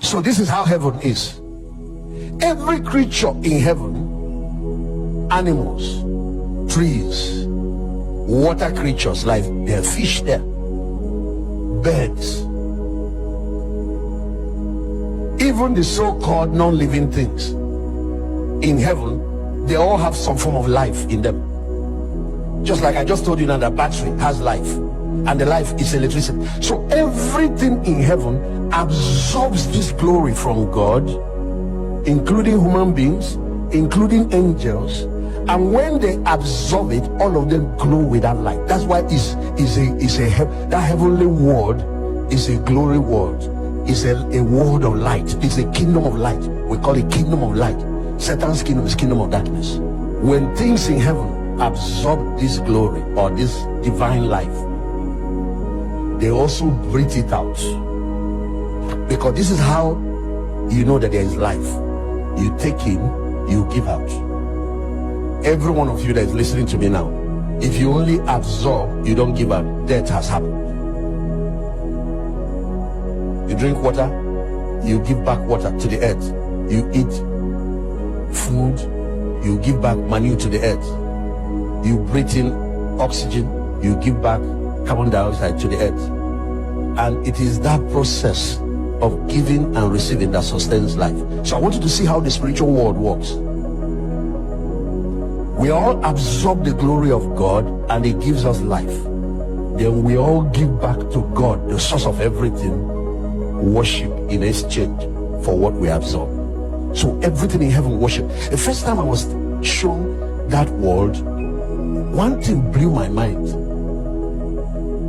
So this is how heaven is. Every creature in heaven, animals, trees, water creatures, like there are fish there, birds, even the so-called non-living things in heaven, they all have some form of life in them. Just like I just told you now, that battery has life, and the life is electricity. So everything in heaven absorbs this glory from God, including human beings, including angels. And when they absorb it, all of them glow with that light. That's why that heavenly world is a glory world. It's a world of light. It's a kingdom of light. We call it kingdom of light. Satan's kingdom is kingdom of darkness. When things in heaven absorb this glory or this divine life, they also breathe it out. Because this is how you know that there is life. You take in, you give out. Every one of you that is listening to me now, if you only absorb, you don't give out, death has happened. You drink water, you give back water to the earth. You eat food, you give back manure to the earth. You breathe in oxygen, you give back carbon dioxide to the earth. And it is that process of giving and receiving that sustains life. So I want you to see how the spiritual world works. We all absorb the glory of God and it gives us life. Then we all give back to God, the source of everything, worship in exchange for what we absorb. So everything in heaven worship. The first time I was shown that world, one thing blew my mind.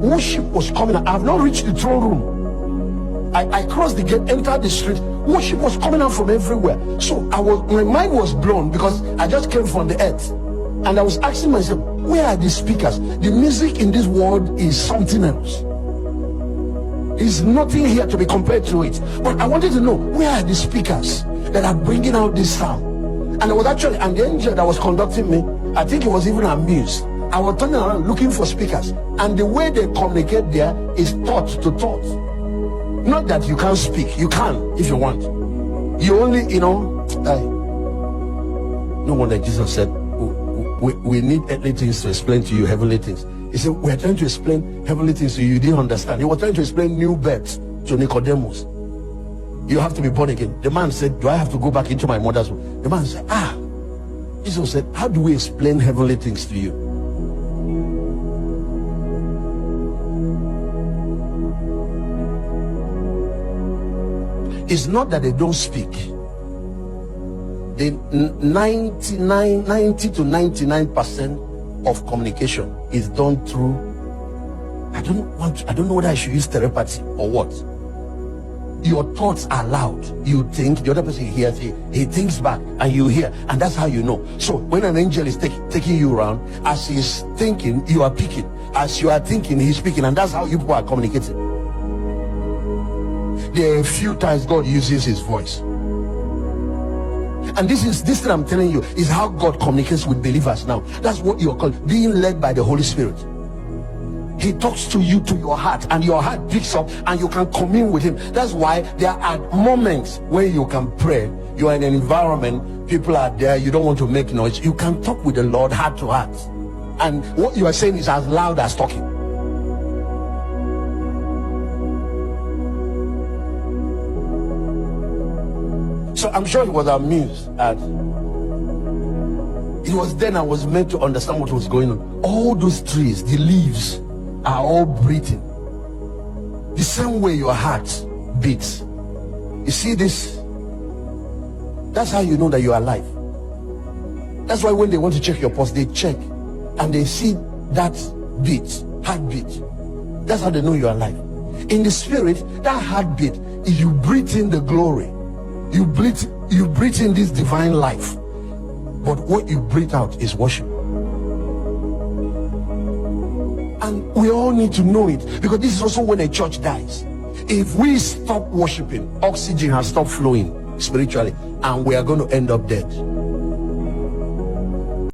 Worship was coming. I have not reached the throne room. I crossed the gate, entered the street. Worship was coming out from everywhere. So my mind was blown because I just came from the earth. And I was asking myself, where are the speakers? The music in this world is something else. There's nothing here to be compared to it. But I wanted to know, where are the speakers that are bringing out this sound? And I was actually, and the angel that was conducting me, I think he was even amused. I was turning around looking for speakers. And the way they communicate there is thought to thought. Not that you can't speak. You can if you want. You only, no wonder Jesus said, we need earthly things to explain to you heavenly things. He said, we're trying to explain heavenly things to you. You didn't understand. He was trying to explain new birth to Nicodemus. You have to be born again. The man said, do I have to go back into my mother's womb? The man said, Jesus said, how do we explain heavenly things to you? It's not that they don't speak. The 90 to 99% of communication is done through, I don't know whether I should use telepathy or what. Your thoughts are loud. You think, the other person hears, he thinks back and you hear, and that's how you know. So when an angel is taking you around, as he's thinking, you are picking. As you are thinking, he's speaking, and that's how you people are communicating. There are a few times God uses his voice. And this thing I'm telling you is how God communicates with believers now. That's what you're called, being led by the Holy Spirit. He talks to you, to your heart, and your heart picks up and you can commune with him. That's why there are moments where you can pray. You are in an environment, people are there, you don't want to make noise. You can talk with the Lord heart to heart. And what you are saying is as loud as talking. So I'm sure he was amused at it. Was then I was meant to understand what was going on. All those trees, the leaves are all breathing the same way your heart beats. You see this? That's how you know that you are alive. That's why when they want to check your pulse, they check and they see that beat, heartbeat. That's how they know you are alive. In the spirit, that heartbeat is you breathe in the glory. You breathe in this divine life. But what you breathe out is worship. And we all need to know it, because this is also when a church dies. If we stop worshiping, oxygen has stopped flowing spiritually, and we are going to end up dead.